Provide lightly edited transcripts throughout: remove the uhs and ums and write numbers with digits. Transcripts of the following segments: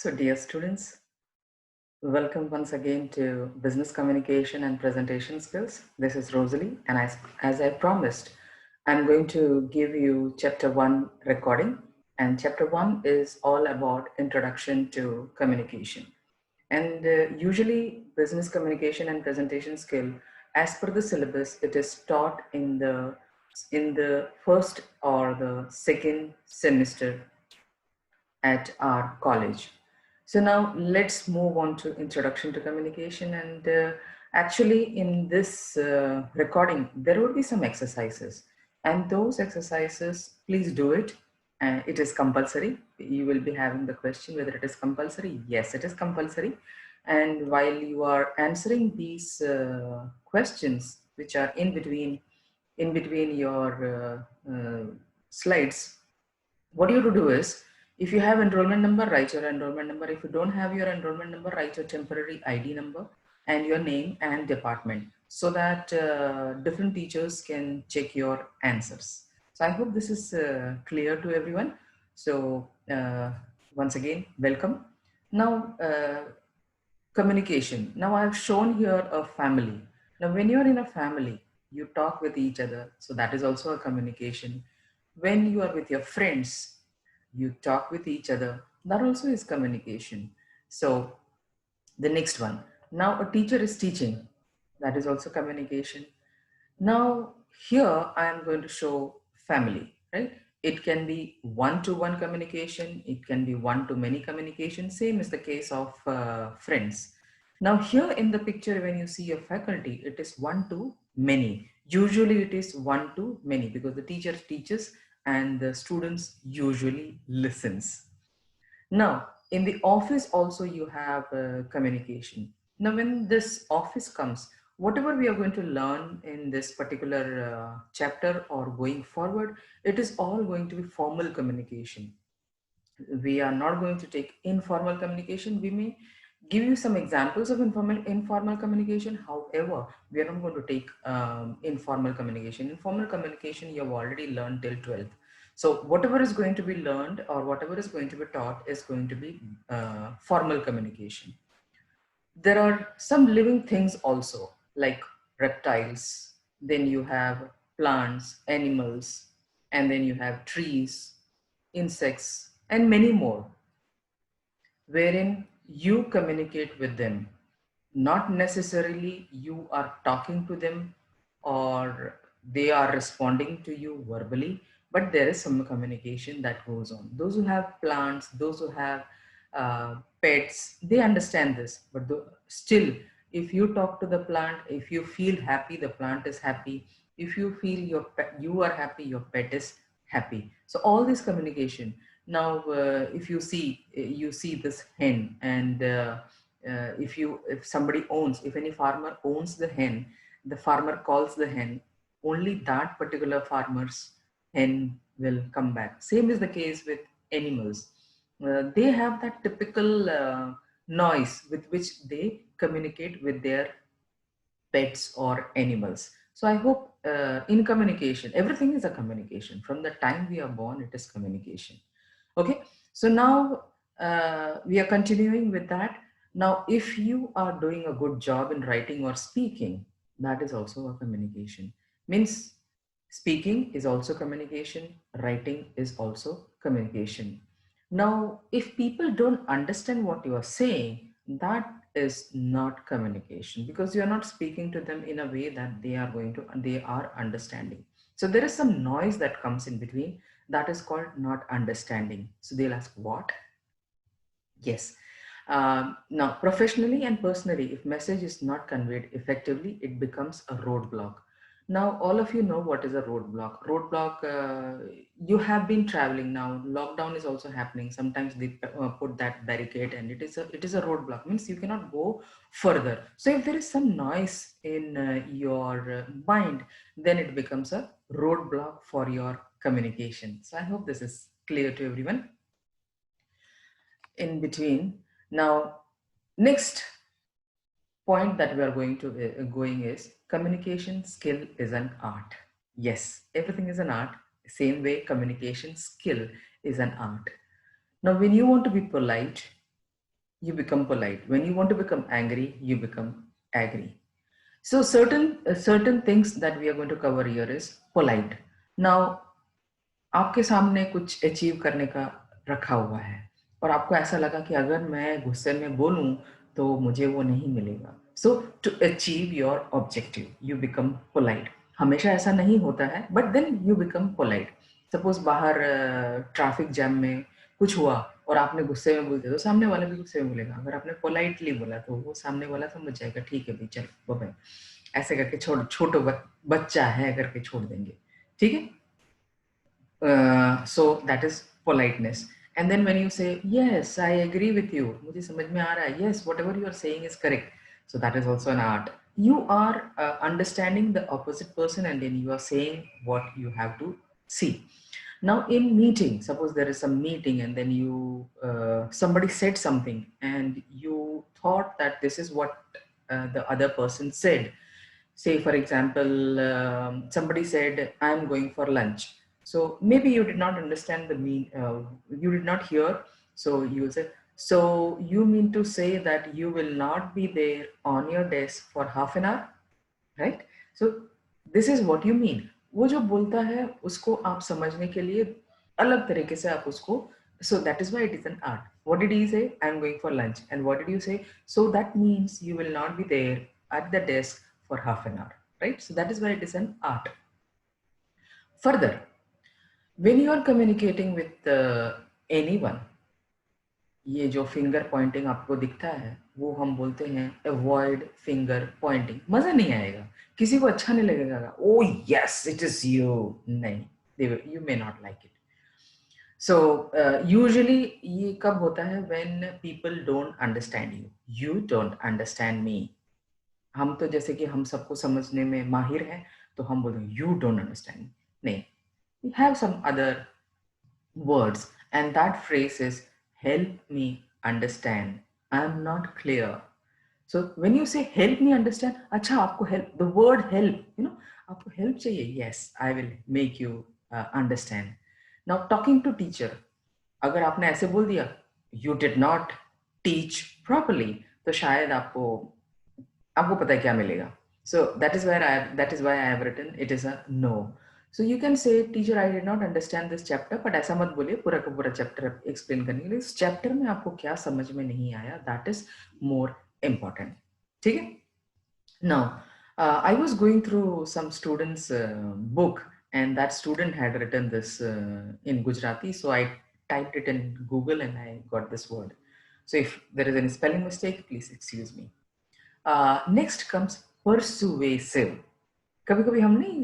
So, dear students, welcome once again to Business Communication and Presentation Skills. This is Rosalie, and as I promised, I'm going to give you Chapter 1 recording. And Chapter 1 is all about Introduction to Communication. And usually, business communication and presentation skill, as per the syllabus, it is taught in the first or the second semester at our college. So now let's move on to introduction to communication. And actually in this recording, there will be some exercises, and those exercises, please do it. And it is compulsory. You will be having the question whether it is compulsory. Yes, it is compulsory. And while you are answering these questions, which are in between your slides, what you have to do is, if you have enrollment number, write your enrollment number. If you don't have your enrollment number, write your temporary ID number and your name and department, so that different teachers can check your answers. So I hope this is clear to everyone. So once again, welcome. Now, communication. Now I've shown here a family. Now when you're in a family, you talk with each other. So that is also a communication. When you are with your friends, you talk with each other. That also is communication. So the next one. Now a teacher is teaching. That is also communication. Now here I am going to show family, right? It can be one-to-one communication. It can be one-to-many communication. Same is the case of friends. Now here in the picture, when you see a faculty, it is one-to-many. Usually it is one-to-many because the teacher teaches and the students usually listens. Now, in the office also you have communication. Now, when this office comes, whatever we are going to learn in this particular chapter or going forward, it is all going to be formal communication. We are not going to take informal communication. We may give you some examples of informal communication. However, we are not going to take informal communication. Informal communication you have already learned till 12th. So whatever is going to be learned or whatever is going to be taught is going to be formal communication. There are some living things also, like reptiles. Then you have plants, animals, and then you have trees, insects, and many more, wherein you communicate with them. Not necessarily you are talking to them or they are responding to you verbally, but there is some communication that goes on. Those who have plants, those who have pets, they understand this. But still, if you talk to the plant, if you feel happy, the plant is happy. If you feel you are happy, your pet is happy. So all this communication. Now, if you see this hen, and if any farmer owns the hen, the farmer calls the hen, only that particular farmer's hen will come back. Same is the case with animals. They have that typical noise with which they communicate with their pets or animals. So I hope in communication, everything is a communication. From the time we are born, it is communication. Okay, so now we are continuing with that. Now, if you are doing a good job in writing or speaking, that is also a communication. Means speaking is also communication, writing is also communication. Now, if people don't understand what you are saying, that is not communication, because you are not speaking to them in a way that they are understanding. So there is some noise that comes in between, that is called not understanding. So they'll ask, what? Yes. Now, professionally and personally, if message is not conveyed effectively, it becomes a roadblock. Now, all of you know what is a roadblock. Roadblock, you have been traveling now. Lockdown is also happening. Sometimes they put that barricade, and it is a roadblock. Means you cannot go further. So if there is some noise in your mind, then it becomes a roadblock for your communication. So I hope this is clear to everyone. In between, now, next point that we are going is communication skill is an art. Yes, everything is an art. Same way, communication skill is an art. Now, when you want to be polite, you become polite. When you want to become angry, you become angry. So certain things that we are going to cover here is polite. Now, आपके सामने कुछ achieve करने का रखा हुआ है और आपको ऐसा लगा कि अगर मैं गुस्से में बोलूं तो मुझे वो नहीं मिलेगा. So to achieve your objective you become polite. हमेशा ऐसा नहीं होता है but then you become polite. Suppose बाहर ट्रैफिक जैम में कुछ हुआ और आपने गुस्से में बोलते तो सामने वाला भी गुस्से में बोलेगा. अगर आपने पोलाइटली बोला तो वो सामने वाला समझ जाएगा ठीक है भाई चलो बाय, ऐसे करके छोटो बच्चा है करके छोड़ देंगे. ठीक है. So that is politeness. And then when you say yes I agree with you, मुझे समझ में आ रहा है, yes whatever you are saying is correct, so that is also an art. You are understanding the opposite person and then you are saying what you have to see. Now in meeting, suppose there is some meeting and then you somebody said something and you thought that this is what the other person said. Say for example, somebody said I am going for lunch. So maybe you did not understand you did not hear. So you say, so you mean to say that you will not be there on your desk for half an hour, right? So this is what you mean. वो जो बोलता है उसको आप समझने के लिए अलग तरीके से आप उसको, so that is why it is an art. What did he say? I am going for lunch. And what did you say? So that means you will not be there at the desk for half an hour, right? So that is why it is an art. Further, when you are communicating with anyone, ये जो finger Poynting आपको दिखता है वो हम बोलते हैं avoid finger Poynting. मजा नहीं आएगा, किसी को अच्छा नहीं लगेगा. Oh yes it is you, नहीं, you may not like it. So usually ये कब होता है? When people don't understand you, you don't understand me. हम तो जैसे कि हम सबको समझने में माहिर हैं तो हम बोलते हैं यू डोंट अंडरस्टैंड. नहीं, we have some other words and that phrase is help me understand, I am not clear. So when you say help me understand, अच्छा आपको help, the word help, you know, आपको help चाहिए, yes I will make you understand. Now talking to teacher, अगर आपने ऐसे बोल दिया you did not teach properly, तो शायद आपको आपको पता है क्या मिलेगा. So that is why I have written it is a no. So you can say teacher I did not understand this chapter, but ऐसा मत बोलिए पूरा का पूरा चैप्टर एक्सप्लेन करने के लिए. इस चैप्टर में आपको क्या समझ में नहीं आया, that is more important. ठीक है. Now I was going through some students book and that student had written this in Gujarati, so I typed it in Google and I got this word. So if there is any spelling mistake, please excuse me. Next comes persuasive. कभी कभी हम नहीं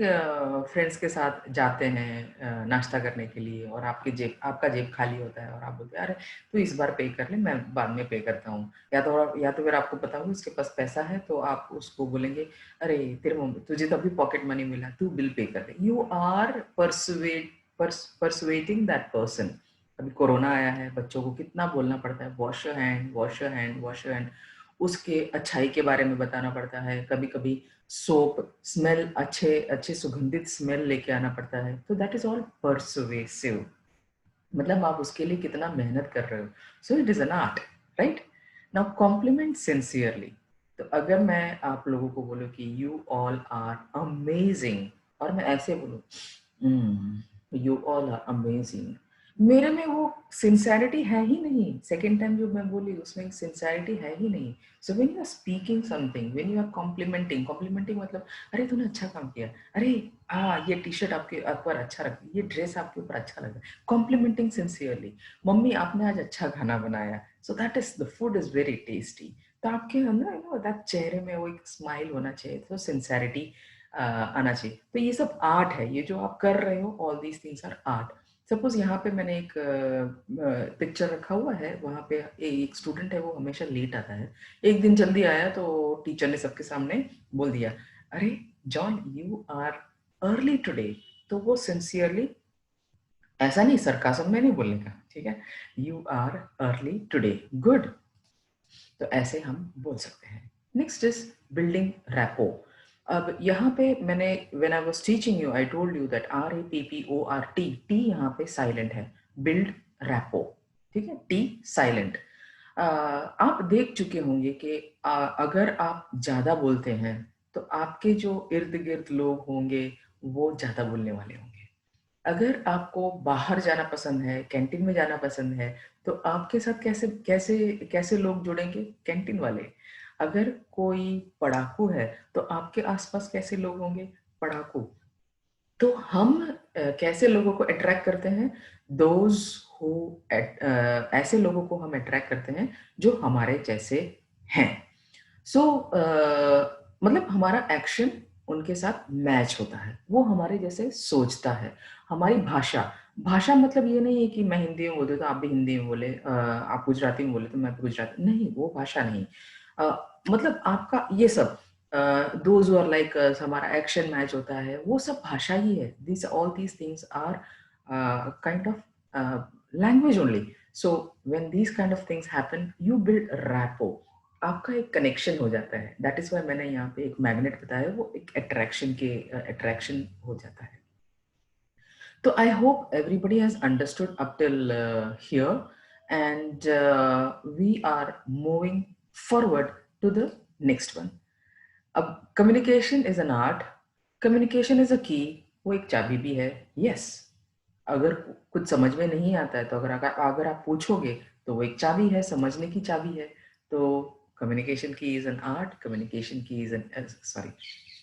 friends के साथ जाते हैं नाश्ता करने के लिए और आपका जेब खाली होता है और आप बोलते हैं अरे तू इस बार पे कर ले, मैं बाद में पे करता हूँ. या तो फिर आपको पता होगा उसके पास पैसा है तो आप उसको बोलेंगे अरे तुझे तो अभी पॉकेट मनी मिला, तू बिल पे कर दे. You are persuading that person. अभी कोरोना आया है, बच्चों को कितना बोलना पड़ता है wash your hand, wash your hand, wash your hand. उसके अच्छाई के बारे में बताना पड़ता है. कभी कभी सोप स्मेल, अच्छे अच्छे सुगंधित स्मेल लेके आना पड़ता है. तो दैट इज ऑल परसुएसिव. मतलब आप उसके लिए कितना मेहनत कर रहे हो. So it is an art, right. Now compliment sincerely. तो अगर मैं आप लोगों को बोलूं कि यू ऑल आर अमेजिंग और मैं ऐसे बोलूं यू ऑल आर अमेजिंग, मेरे में वो सिंसेरिटी है ही नहीं. सेकेंड टाइम जो मैं बोली उसमें सिंसेरिटी है ही नहीं. So when you are speaking something, when you are complimenting मतलब अरे तूने अच्छा काम किया, अरे ये टी शर्ट आपके ऊपर अच्छा लगा, ये ड्रेस आपके ऊपर अच्छा लगा. Complementing sincerely. मम्मी आपने आज अच्छा खाना बनाया, सो that is the food is very tasty. तो आपके अंदर यू नो दैट चेहरे में वो एक स्माइल होना चाहिए, तो सिंसेरिटी आना चाहिए. तो ये सब आर्ट है, ये जो आप कर रहे हो, all these things are art. Suppose यहाँ पे मैंने एक पिक्चर रखा हुआ है, वहाँ पे एक स्टूडेंट है वो हमेशा लेट आता है. एक दिन जल्दी आया तो टीचर ने सबके सामने बोल दिया अरे John you are early today. तो वो सिंसियरली, ऐसा नहीं सरकाज़म में नहीं बोलने का, ठीक है, you are early today, good. तो ऐसे हम बोल सकते हैं. Next is building rapport. अब यहाँ पे मैंने when I was teaching you I told you that RAPPORT, T यहाँ पे साइलेंट है. बिल्ड रैपो, ठीक है, टी साइलेंट. आप देख चुके होंगे कि अगर आप ज़्यादा बोलते हैं, तो आपके जो इर्द-गिर्द लोग होंगे, वो ज़्यादा बोलने वाले होंगे। अगर आपको बाहर जाना पसंद है, कैंटीन में जाना पसंद है, तो आपके साथ कैसे कैसे कैसे लोग जुड़ेंगे? कैंटीन वाले। अगर कोई पढ़ाकू है, तो आपके आस-पास कैसे लोग होंगे? पढ़ाकू। तो हम कैसे लोगों को अट्रैक्ट करते हैं? दोज़ हू ऐसे लोगों को हम अट्रैक्ट करते हैं, जो हमारे जैसे हैं। सो मतलब हमारा एक्शन उनके साथ मैच होता है। वो हमारे जैसे सोचता है। हमारी भाषा, भाषा मतलब ये नहीं है कि मैं हिंदी में बोलती हूँ तो आप भी हिंदी में बोले, आप गुजराती में बोले तो मैं भी गुजराती नहीं, वो भाषा नहीं। मतलब आपका ये सब those who are like us, हमारा एक्शन मैच होता है, वो सब भाषा ही है। These things are kind of language only. So when these kind of things happen, you build rapport. आपका एक कनेक्शन हो जाता है। दैट इज़ व्हाई मैंने यहाँ पे एक मैग्नेट बताया, वो एक अट्रैक्शन हो जाता है। So I hope everybody has understood up till here, and we are moving forward to the next one. अब communication is an art, communication is a key, वो एक चाबी भी है। Yes, अगर कुछ समझ में नहीं आता है, तो अगर अगर अगर आप पूछोगे, तो वो एक चाबी है, समझने की चाबी है। तो कम्युनिकेशन की इज एन आर्ट, कम्युनिकेशन की is an sorry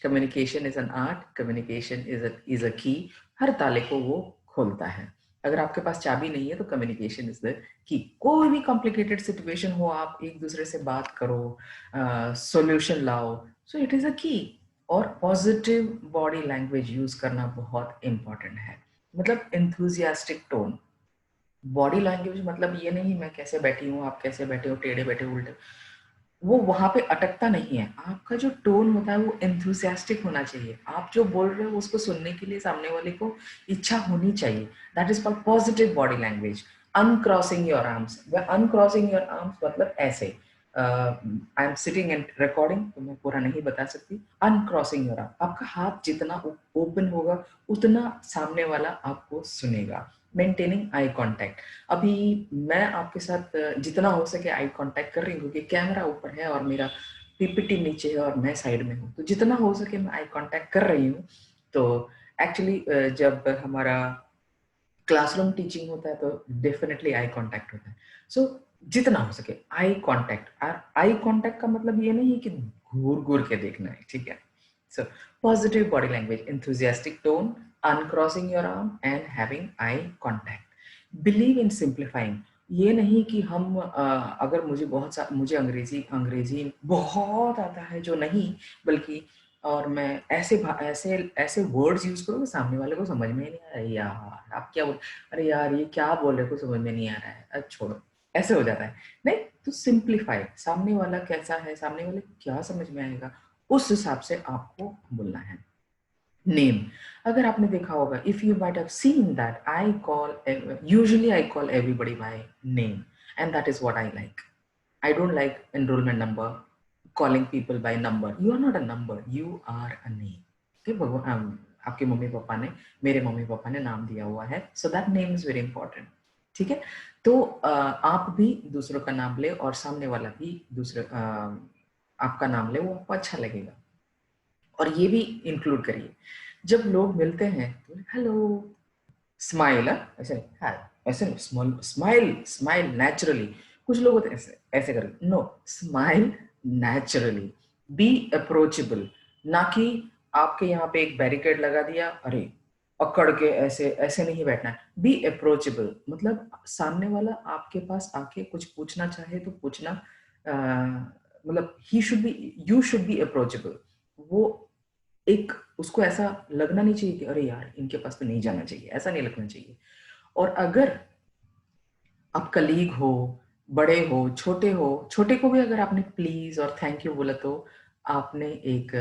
communication is an art, communication is a की। हर ताले को वो खोलता है। अगर आपके पास चाबी नहीं है, तो कम्युनिकेशन इज द की। कोई भी कॉम्प्लिकेटेड सिचुएशन हो, आप एक दूसरे से बात करो, सॉल्यूशन लाओ, सो इट इज अ की। और पॉजिटिव बॉडी लैंग्वेज यूज करना बहुत इंपॉर्टेंट है। मतलब एंथुजियास्टिक टोन। बॉडी लैंग्वेज मतलब ये नहीं मैं कैसे बैठी हूँ, आप कैसे बैठे हो, टेढ़े बैठे उल्टे, वो वहां पे अटकता नहीं है। आपका जो टोन होता है वो एंथुसियास्टिक होना चाहिए। आप जो बोल रहे हो उसको सुनने के लिए सामने वाले को इच्छा होनी चाहिए। That is called positive body language. Uncrossing your arms, uncrossing your arms मतलब ऐसे, I am sitting and recording, तो मैं पूरा नहीं बता सकती। अनक्रॉसिंग योर आर्म, आपका हाथ जितना ओपन होगा, उतना सामने वाला आपको सुनेगा। Maintaining eye contact. अभी मैं आपके साथ जितना हो सके आई कांटेक्ट कर रही हूँ, क्योंकि कैमरा ऊपर है और मेरा पीपीटी नीचे है और मैं साइड में हूँ, तो जितना हो सके मैं आई कांटेक्ट कर रही हूँ। तो एक्चुअली जब हमारा क्लासरूम टीचिंग होता है, तो डेफिनेटली आई कांटेक्ट होता है। सो जितना हो सके आई कांटेक्ट। और आई कांटेक्ट का मतलब ये नहीं है कि घूर घूर के देखना है, ठीक है। So positive body language, enthusiastic tone, uncrossing your arm and having eye contact. Believe in simplifying. ये नहीं कि हम अगर मुझे अंग्रेजी अंग्रेजी बहुत आता है जो नहीं, बल्कि और मैं ऐसे ऐसे ऐसे वर्ड्स यूज करूँ कि सामने वाले को समझ में ही नहीं आ रहा है। यार आप क्या बोल, अरे यार ये क्या बोल रहे हो, समझ में नहीं आ रहा है, अच्छा छोड़ो, ऐसे हो जाता है। नहीं, तो सिंप्लीफाई। सामने वाला कैसा है, सामने वाले को क्या समझ में आएगा, उस हिसाब से आपको बोलना है। नेम, अगर आपने देखा होगा, if you might have seen that I call, usually I call everybody by name, and that is what I like. I don't like enrollment number, calling people by number. You are not a number, you are a name. Okay, भगवान आपके mummy papa ने, मेरे mummy papa ने नाम दिया हुआ है, so that name is very important. ठीक है। तो आप भी दूसरों का नाम ले और सामने वाला भी दूसरे आपका नाम ले, वो आपको अच्छा लगेगा। और ये भी इंक्लूड करिए, जब लोग मिलते हैं तो हेलो, स्माइल, ऐसे हाय, ऐसे स्मॉल स्माइल, स्माइल नेचुरली। कुछ लोग होते हैं ऐसे ऐसे करके, no, smile naturally, be approachable. ना कि आपके यहाँ पे एक बैरिकेड लगा दिया, अरे अकड़ के ऐसे ऐसे नहीं बैठना है। बी अप्रोचेबल मतलब सामने वाला आपके पास आके कुछ पूछना चाहे तो पूछना, मतलब he should be, you should be approachable. वो एक, उसको ऐसा लगना नहीं चाहिए कि अरे यार इनके पास तो नहीं जाना चाहिए, ऐसा नहीं लगना चाहिए। और अगर आप कलीग हो, बड़े हो, छोटे को भी अगर आपने प्लीज और थैंक यू बोला, तो आपने एक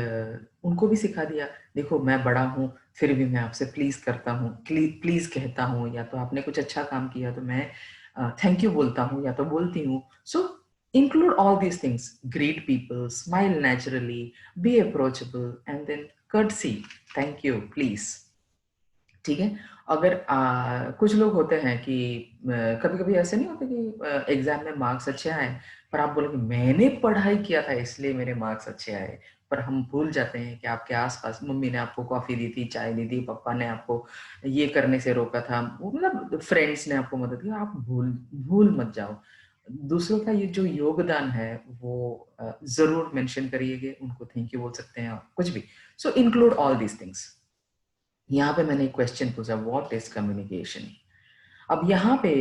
उनको भी सिखा दिया। देखो मैं बड़ा हूँ, फिर भी मैं आपसे प्लीज करता हूँ, प्लीज कहता हूँ, या तो आपने कुछ अच्छा काम किया तो मैं थैंक यू बोलता हूँ या तो बोलती हूँ। सो include all these things: greet people, smile naturally, be approachable, and then courtesy, thank you, please. ठीक है। अगर कुछ लोग होते हैं कि कभी कभी ऐसे नहीं होते कि एग्जाम में मार्क्स अच्छे आए, पर आप बोलोगे मैंने पढ़ाई किया था इसलिए मेरे मार्क्स अच्छे आए, पर हम भूल जाते हैं कि आपके आसपास मम्मी ने आपको कॉफी दी थी, चाय दी थी, पापा ने आपको ये करने से रोका था, वो मतलब फ्रेंड्स ने आपको मदद की। आप भूल भूल मत जाओ। दूसरों का ये जो योगदान है वो जरूर मेंशन करिएगा, उनको थैंक यू बोल सकते हैं आप, कुछ भी। सो इंक्लूड ऑल दीज थिंग्स। यहाँ पे मैंने एक क्वेश्चन पूछा, व्हाट इज कम्युनिकेशन। अब यहाँ पे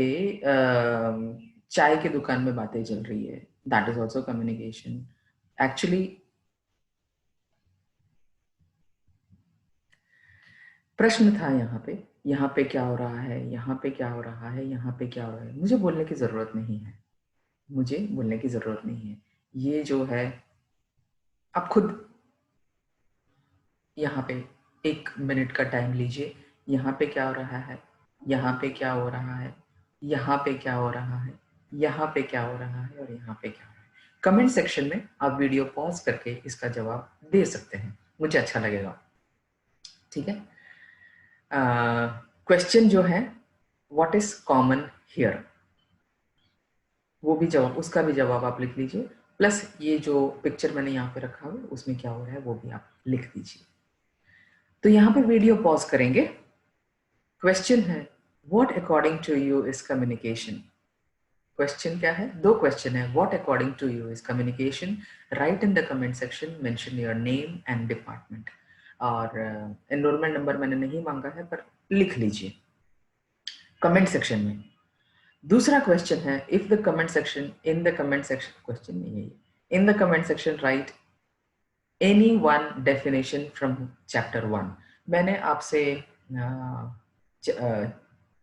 चाय की दुकान में बातें चल रही है, that is also communication. Actually प्रश्न था यहाँ पे क्या हो रहा है, यहाँ पे क्या हो रहा है, यहाँ पे क्या हो रहा है, मुझे बोलने की जरूरत नहीं है, मुझे बोलने की जरूरत नहीं है। ये जो है आप खुद यहाँ पे 1 मिनट का टाइम लीजिए, यहाँ पे क्या हो रहा है, यहाँ पे क्या हो रहा है, यहाँ पे क्या हो रहा है, यहाँ पे क्या हो रहा है, और यहाँ पे क्या हो रहा है। कमेंट सेक्शन में आप वीडियो पॉज करके इसका जवाब दे सकते हैं, मुझे अच्छा लगेगा। ठीक है। क्वेश्चन जो है व्हाट इज कॉमन हियर, वो भी जवाब, उसका भी जवाब आप लिख लीजिए, प्लस ये जो पिक्चर मैंने यहाँ पे रखा हुआ है उसमें क्या हो रहा है वो भी आप लिख दीजिए। तो यहाँ पे वीडियो पॉज करेंगे। क्वेश्चन है what according to you is communication. Question क्या है, दो क्वेश्चन है, what according to you is communication, write in the comment section, mention your name and department. और एनरोलमेंट नंबर मैंने नहीं मांगा है, पर लिख लीजिए कमेंट सेक्शन में। दूसरा क्वेश्चन है, if the comment section, in the comment section, question नहीं है ये, इन the comment section right any one definition from chapter 1। मैंने आपसे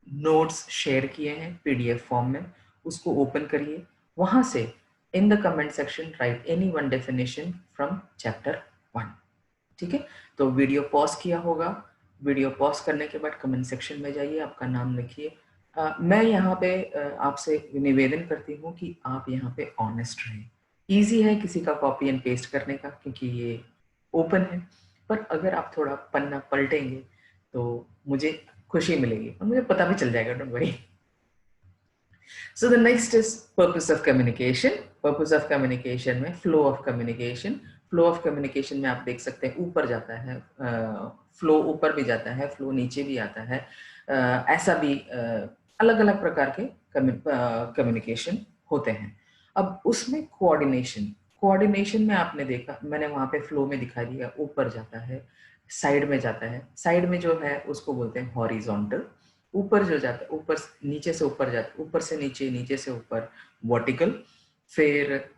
नोट्स शेयर किए हैं पीडीएफ फॉर्म में, उसको ओपन करिए, वहां से इन the comment section right any one definition from chapter 1। ठीक है। तो वीडियो पॉज किया होगा, वीडियो पॉज करने के बाद कमेंट सेक्शन में जाइए, आपका नाम लिखिए। मैं यहाँ पे आपसे निवेदन करती हूँ कि आप यहाँ पे ऑनेस्ट रहें। इजी है किसी का कॉपी एंड पेस्ट करने का क्योंकि ये ओपन है, पर अगर आप थोड़ा पन्ना पलटेंगे तो मुझे खुशी मिलेगी और मुझे पता भी चल जाएगा, don't worry. So the next is purpose of communication. Purpose of communication में flow of communication. Flow of communication में आप देख सकते हैं ऊपर जाता है, फ्लो ऊपर भी जाता है, फ्लो नीचे भी आता है, ऐसा भी अलग अलग प्रकार के कम्युनिकेशन होते हैं। अब उसमें कोऑर्डिनेशन, कोऑर्डिनेशन में आपने देखा, मैंने वहां पे फ्लो में दिखा दिया, ऊपर जाता है, साइड में जाता है, साइड में जो है उसको बोलते हैं हॉरिजॉन्टल, ऊपर जो जाता है, ऊपर नीचे से ऊपर जाता है, ऊपर से नीचे, नीचे से ऊपर वर्टिकल। फिर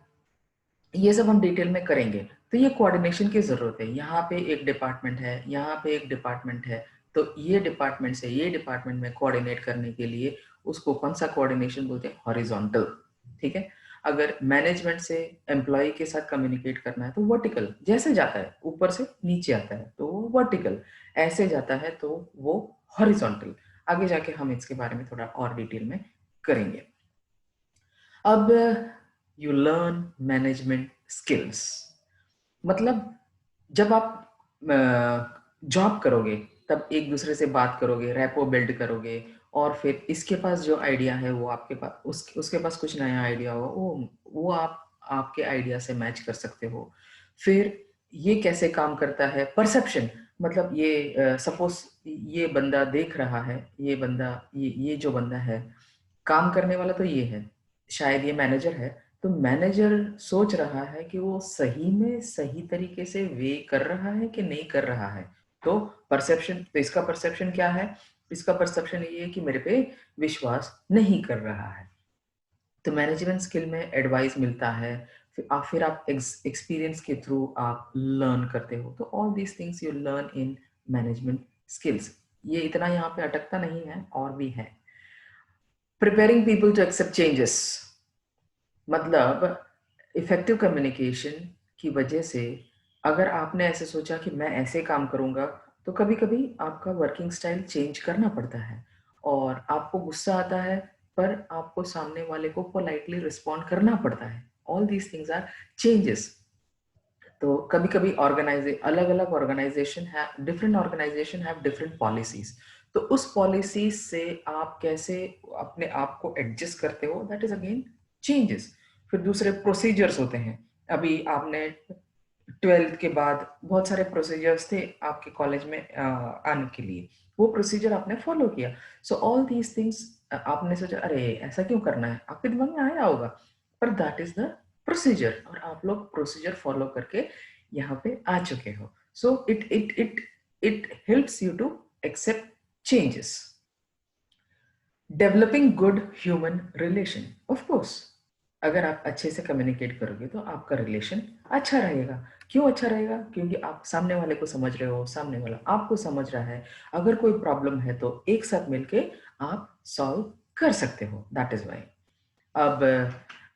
ये सब हम डिटेल में करेंगे। तो ये कोऑर्डिनेशन की जरूरत है, यहाँ पे एक डिपार्टमेंट है, यहाँ पे एक डिपार्टमेंट है, तो ये डिपार्टमेंट से ये डिपार्टमेंट में कोऑर्डिनेट करने के लिए उसको कौन सा कोऑर्डिनेशन बोलते हैं, हॉरिजॉन्टल। ठीक है। अगर मैनेजमेंट से एम्प्लॉय के साथ कम्युनिकेट करना है तो वर्टिकल, जैसे जाता है ऊपर से नीचे आता है तो वो वर्टिकल, ऐसे जाता है तो वो हॉरिजॉन्टल। आगे जाके हम इसके बारे में थोड़ा और डिटेल में करेंगे। अब यू लर्न मैनेजमेंट स्किल्स, मतलब जब आप जॉब करोगे तब एक दूसरे से बात करोगे, रैपो बिल्ड करोगे, और फिर इसके पास जो आइडिया है वो आपके पास, उसके पास कुछ नया आइडिया होगा, वो आप आपके आइडिया से मैच कर सकते हो। फिर ये कैसे काम करता है, परसेप्शन, मतलब ये सपोज ये बंदा देख रहा है, ये बंदा, ये जो बंदा है काम करने वाला तो ये है, शायद ये मैनेजर है, तो मैनेजर सोच रहा है कि वो सही में सही तरीके से वे कर रहा है कि नहीं कर रहा है। तो परसेप्शन, तो इसका परसेप्शन क्या है, इसका परसेप्शन ये है कि मेरे पे विश्वास नहीं कर रहा है। तो मैनेजमेंट स्किल में एडवाइस मिलता है, फिर आप एक्सपीरियंस के थ्रू आप लर्न करते हो। तो all these things you learn in management skills. ये इतना यहाँ पे अटकता नहीं है, और भी है। Preparing people to accept changes, मतलब इफेक्टिव कम्युनिकेशन की वजह से अगर आपने ऐसे सोचा कि मैं ऐसे काम करूंगा, तो कभी कभी आपका वर्किंग स्टाइल चेंज करना पड़ता है और आपको गुस्सा आता है, पर आपको सामने वाले को पोलाइटली रिस्पॉन्ड करना पड़ता है। All these things are changes. तो कभी कभी ऑर्गेनाइजे अलग अलग ऑर्गेनाइजेशन है, different organisation have different policies. तो उस पॉलिसी से आप कैसे अपने आप को एडजस्ट करते हो, दैट इज अगेन चेंजेस। फिर दूसरे प्रोसीजर्स होते हैं। अभी आपने 12th के बाद बहुत सारे प्रोसीजर्स थे आपके कॉलेज में आने के लिए, वो प्रोसीजर आपने फॉलो किया। सो ऑल दीज थिंग्स आपने सोचा अरे ऐसा क्यों करना है, आपके दिमाग में आया होगा, पर दैट इज द प्रोसीजर, और आप लोग प्रोसीजर फॉलो करके यहाँ पे आ चुके हो। So it helps you to accept changes. Developing good human relation, of course, अगर आप अच्छे से कम्युनिकेट करोगे तो आपका रिलेशन अच्छा रहेगा। क्यों अच्छा रहेगा? क्योंकि आप सामने वाले को समझ रहे हो, सामने वाला आपको समझ रहा है। अगर कोई प्रॉब्लम है तो एक साथ मिलके आप सॉल्व कर सकते हो, दैट इज वाई। अब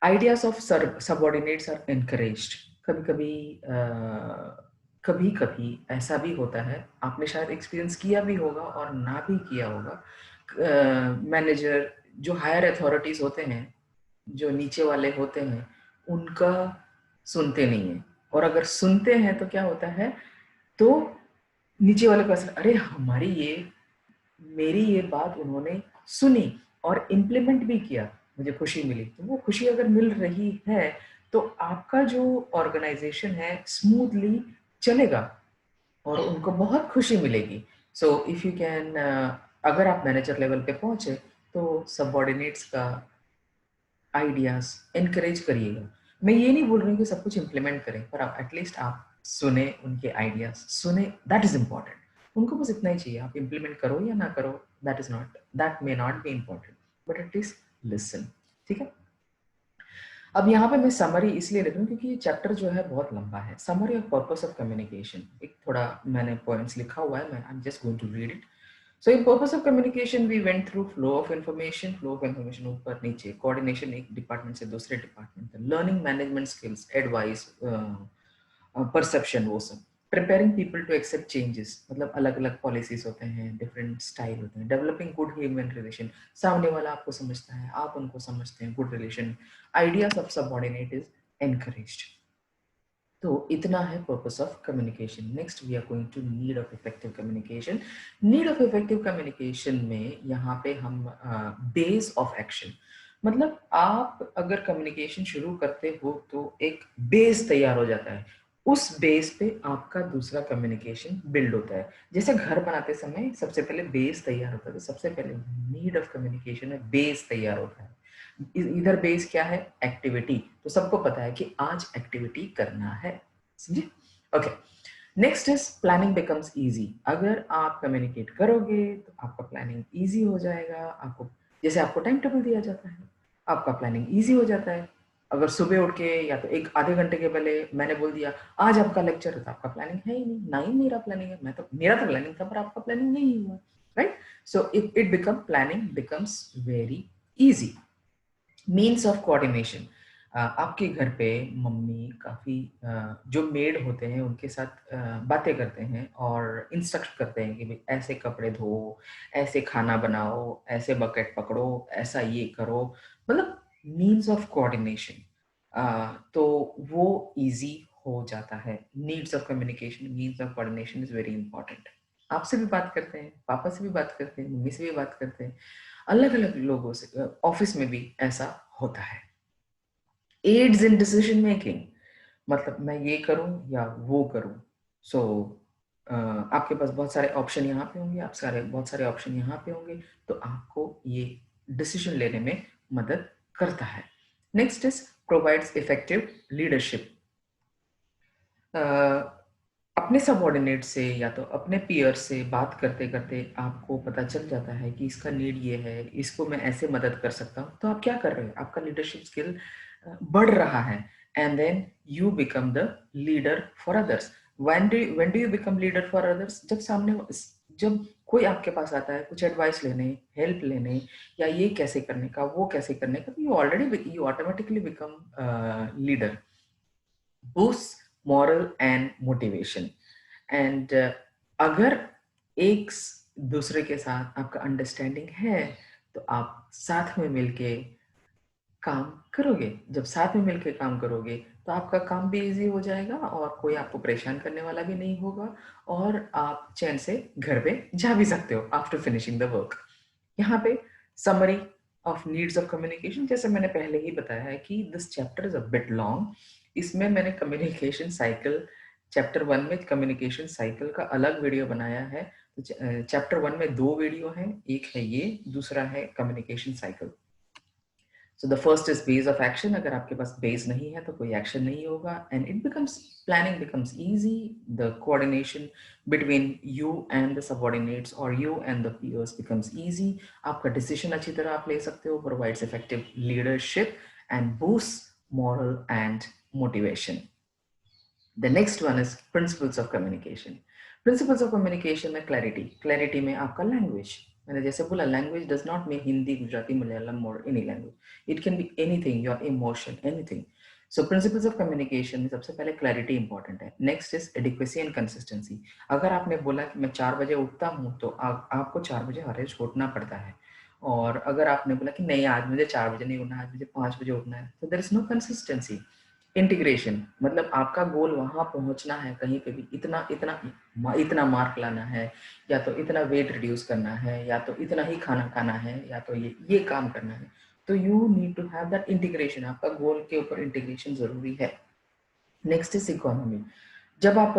ideas of subordinates are encouraged. कभी कभी कभी कभी ऐसा भी होता है, आपने शायद एक्सपीरियंस किया भी होगा और ना भी किया होगा। मैनेजर जो हायर अथॉरिटीज होते हैं, जो नीचे वाले होते हैं, उनका सुनते नहीं है। और अगर सुनते हैं तो क्या होता है, तो नीचे वाले को ऐसा, अरे हमारी ये मेरी ये बात उन्होंने सुनी और इम्प्लीमेंट भी किया, मुझे खुशी मिली। तो वो खुशी अगर मिल रही है तो आपका जो ऑर्गेनाइजेशन है स्मूथली चलेगा और उनको बहुत खुशी मिलेगी। सो इफ यू कैन, अगर आप मैनेजर लेवल पे पहुंचे तो सबऑर्डिनेट्स का आइडियाज एनकरेज करिएगा। मैं ये नहीं बोल रही हूँ कि सब कुछ इम्प्लीमेंट करें, पर आप एटलीस्ट आप सुने, उनके आइडियाज सुने, दैट इज इंपॉर्टेंट। उनको बस इतना ही चाहिए, आप इम्प्लीमेंट करो या ना करो, that may not be important, but at least listen. ठीक है। अब यहाँ पे मैं समरी इसलिए लिख रहा हूँ क्योंकि ये चैप्टर जो है बहुत लंबा है। Summary of purpose of communication, एक थोड़ा मैंने पॉइंट्स लिखा हुआ है, मैं I am just going to read it. So in purpose of communication we went through flow of information ऊपर नीचे, coordination एक डिपार्टमेंट से दूसरे डिपार्टमेंट तक, learning management skills, advice, perception, वो सब, preparing people to accept changes, मतलब अलग अलग policies होते हैं, different style होते हैं, developing good human relation, सामने वाला आपको समझता है, आप उनको समझते हैं, good relation, ideas of subordinate is encouraged। तो इतना है purpose of communication. Next we are going to need of effective communication. Need of effective communication में यहाँ पे हम बेस ऑफ एक्शन, मतलब आप अगर कम्युनिकेशन शुरू करते हो तो एक बेस तैयार हो जाता है, उस बेस पे आपका दूसरा कम्युनिकेशन बिल्ड होता है। जैसे घर बनाते समय सबसे पहले बेस तैयार होता है, तो सबसे पहले नीड ऑफ कम्युनिकेशन में बेस तैयार होता है। इधर बेस क्या है? एक्टिविटी। तो सबको पता है कि आज एक्टिविटी करना है, समझे? Okay. Next is planning becomes easy. अगर आप कम्युनिकेट करोगे तो आपका प्लानिंग इजी हो जाएगा। आपको जैसे आपको टाइम टेबल दिया जाता है, आपका प्लानिंग इजी हो जाता है। अगर सुबह उठ के या तो एक आधे घंटे के पहले मैंने बोल दिया आज आपका लेक्चर है, तो आपका प्लानिंग है ही नहीं, ना ही मेरा प्लानिंग है। मेरा तो प्लानिंग था पर आपका प्लानिंग नहीं हुआ, right? So it become planning becomes very easy. Means of coordination, आपके घर पे मम्मी काफ़ी जो मेड होते हैं उनके साथ बातें करते हैं और इंस्ट्रक्ट करते हैं कि भाई ऐसे कपड़े धो, ऐसे खाना बनाओ, ऐसे बकेट पकड़ो, ऐसा ये करो, मतलब मीन्स ऑफ कोऑर्डिनेशन। तो वो इजी हो जाता है। Needs of communication, means of coordination is very important. आपसे भी बात करते हैं, पापा से भी बात करते हैं, मम्मी से भी बात करते हैं, अलग अलग लोगों से, ऑफिस में भी ऐसा होता है। एड्स इन डिसीजन मेकिंग, मतलब मैं ये करूं या वो करूं। सो आपके पास बहुत सारे ऑप्शन यहाँ पे होंगे, बहुत सारे ऑप्शन यहाँ पे होंगे, तो आपको ये डिसीजन लेने में मदद करता है। Next is provides effective leadership. अपने सबऑर्डिनेट से या तो अपने पीयर से बात करते करते आपको पता चल जाता है कि इसका नीड ये है, इसको मैं ऐसे मदद कर सकता हूँ, तो आप क्या कर रहे हो? आपका लीडरशिप स्किल बढ़ रहा है, and then you become the leader for others. When do you become leader for others? जब कोई आपके पास आता है कुछ एडवाइस लेने, हेल्प लेने, या ये कैसे करने का, वो कैसे करने का, तो you automatically become leader. Boost moral and motivation. And अगर एक दूसरे के साथ आपका अंडरस्टैंडिंग है तो आप साथ में मिलके काम करोगे, जब साथ में मिलकर काम करोगे तो आपका काम भी इजी हो जाएगा और कोई आपको परेशान करने वाला भी नहीं होगा और आप चैन से घर पे जा भी सकते हो आफ्टर फिनिशिंग द वर्क। यहाँ पे summary of needs of communication, जैसे मैंने पहले ही बताया है कि this chapter is a bit long. इसमें मैंने कम्युनिकेशन साइकिल, चैप्टर 1 में कम्युनिकेशन साइकिल का अलग वीडियो बनाया है। तो चैप्टर 1 में 2 वीडियो हैं, एक है ये, दूसरा है communication cycle. So the first is base of action. अगर आपके पास बेस नहीं है तो कोई एक्शन नहीं होगा and it becomes, planning becomes easy. The coordination between you and the subordinates और you and the peers becomes easy. आपका डिसीजन अच्छी तरह आप ले सकते हो, provides effective leadership and boost moral and motivation. The next one is principles of communication. Principles of communication में clarity, clarity में आपका language, मैंने जैसे बोला language does not mean Hindi, Gujarati, Malayalam or any language. It can be anything, your emotion, anything. So principles of communication में सबसे पहले clarity important है. Next is adequacy and consistency. अगर आपने बोला कि मैं 4 बजे उठता हूँ तो आपको 4 बजे हर रोज उठना पड़ता है। और अगर आपने बोला कि नहीं आज मुझे 4 बजे नहीं उठना, आज मुझे 5 बजे उठना है, तो there is no consistency. Integration मतलब आपका गोल वहां पहुंचना है, कहीं पे भी इतना इतना इतना मार्क लाना है, या तो इतना वेट रिड्यूस करना है, या तो इतना ही खाना खाना है, या तो ये काम करना है। तो you need to have that integration, आपका गोल के ऊपर इंटीग्रेशन जरूरी है। Next is economy. जब आप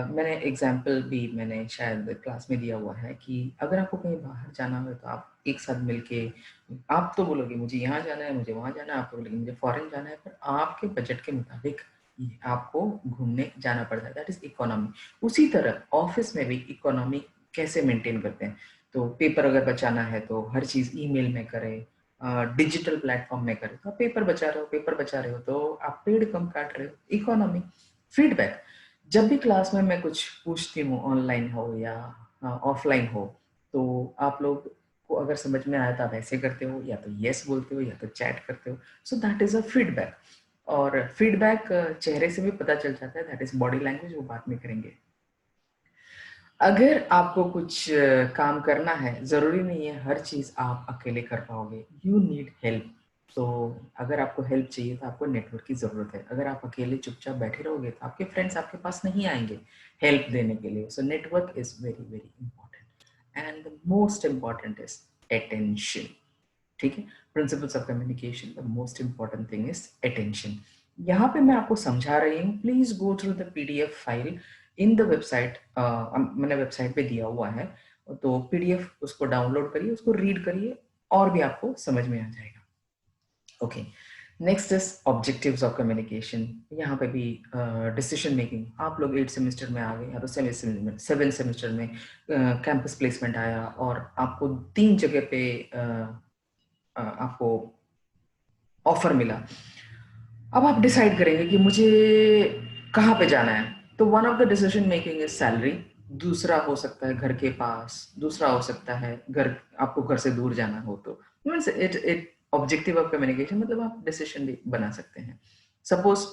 मैंने एग्जाम्पल भी मैंने शायद क्लास में दिया हुआ है कि अगर आपको कहीं बाहर जाना हो तो आप एक साथ मिलके, आप तो बोलोगे मुझे यहाँ जाना है, मुझे वहाँ जाना है, आप तो बोलोगे मुझे फॉरेन जाना है, पर आपके बजट के मुताबिक आपको घूमने जाना पड़ता है, दैट इज इकोनॉमी। उसी तरह ऑफिस में भी इकोनॉमी कैसे मेंटेन करते हैं, तो पेपर अगर बचाना है तो हर चीज ईमेल में करें, डिजिटल प्लेटफॉर्म में करें, तो आप पेपर बचा रहे हो, पेपर बचा रहे हो तो आप पेड़ कम काट रहे हो, इकोनॉमी। फीडबैक, जब भी क्लास में मैं कुछ पूछती हूँ, ऑनलाइन हो या ऑफलाइन हो, तो आप लोग को अगर समझ में आया तो आप ऐसे करते हो, या तो यस बोलते हो या तो चैट करते हो। सो दैट इज अ फीडबैक। और फीडबैक चेहरे से भी पता चल जाता है, दैट इज बॉडी लैंग्वेज, वो बात में करेंगे। अगर आपको कुछ काम करना है, जरूरी नहीं है हर चीज आप अकेले कर पाओगे, यू नीड हेल्प। तो अगर आपको हेल्प चाहिए तो आपको नेटवर्क की जरूरत है। अगर आप अकेले चुपचाप बैठे रहोगे तो आपके फ्रेंड्स आपके पास नहीं आएंगे हेल्प देने के लिए। So network is very very important and the most important is attention. ठीक है, principles of communication, the most important thing is attention. यहाँ पे मैं आपको समझा रही हूँ, please go through the PDF file in the website, मैंने वेबसाइट पे दिया हुआ है, तो पीडीएफ उसको डाउनलोड करिए, उसको रीड करिए और भी आपको समझ में आ जाएगा। Okay, next is objectives of communication. यहाँ पे भी डिसीजन मेकिंग, आप लोग 8 सेमेस्टर में आ गए या तो 7 सेमेस्टर में कैंपस प्लेसमेंट आया और आपको 3 जगह पे आपको ऑफर मिला। अब आप डिसाइड करेंगे कि मुझे कहाँ पे जाना है। तो one of the decision making is salary, दूसरा हो सकता है घर के पास, दूसरा हो सकता है घर, आपको घर से दूर जाना हो तो means it it objective of communication, मतलब आप डिसीजन भी बना सकते हैं। सपोज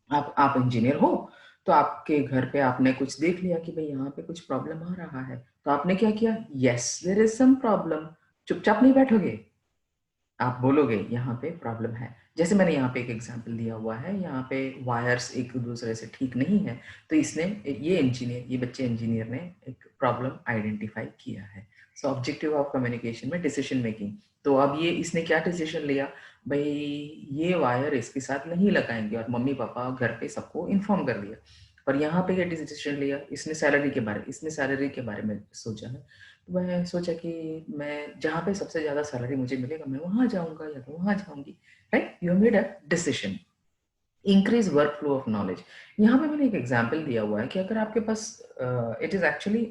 आप इंजीनियर हो, तो आपके घर पे आपने कुछ देख लिया कि भाई यहाँ पे कुछ प्रॉब्लम आ रहा है, तो आपने क्या किया, yes there is some problem. चुपचाप नहीं बैठोगे, आप बोलोगे यहाँ पे प्रॉब्लम है। जैसे मैंने यहाँ पे एक एग्जांपल दिया हुआ है, यहाँ पे वायर्स एक दूसरे से ठीक नहीं है, तो इसने, ये बच्चे इंजीनियर ने एक प्रॉब्लम आइडेंटिफाई किया है। सो ऑब्जेक्टिव ऑफ कम्युनिकेशन में डिसीजन मेकिंग। तो अब ये इसने क्या डिसीजन लिया, भाई ये वायर इसके साथ नहीं लगाएंगे, और मम्मी पापा घर पे सबको इन्फॉर्म कर दिया। और यहाँ पे क्या डिसीजन लिया, इसने सैलरी के बारे में सोचा है। मैं सोचा कि मैं जहाँ पे सबसे ज्यादा सैलरी मुझे मिलेगा मैं वहां जाऊंगा या तो वहां जाऊंगी। Right, you made a decision. Increase work flow of knowledge, यहाँ पे मैंने एक एग्जांपल दिया हुआ है कि अगर आपके पास, इट इज एक्चुअली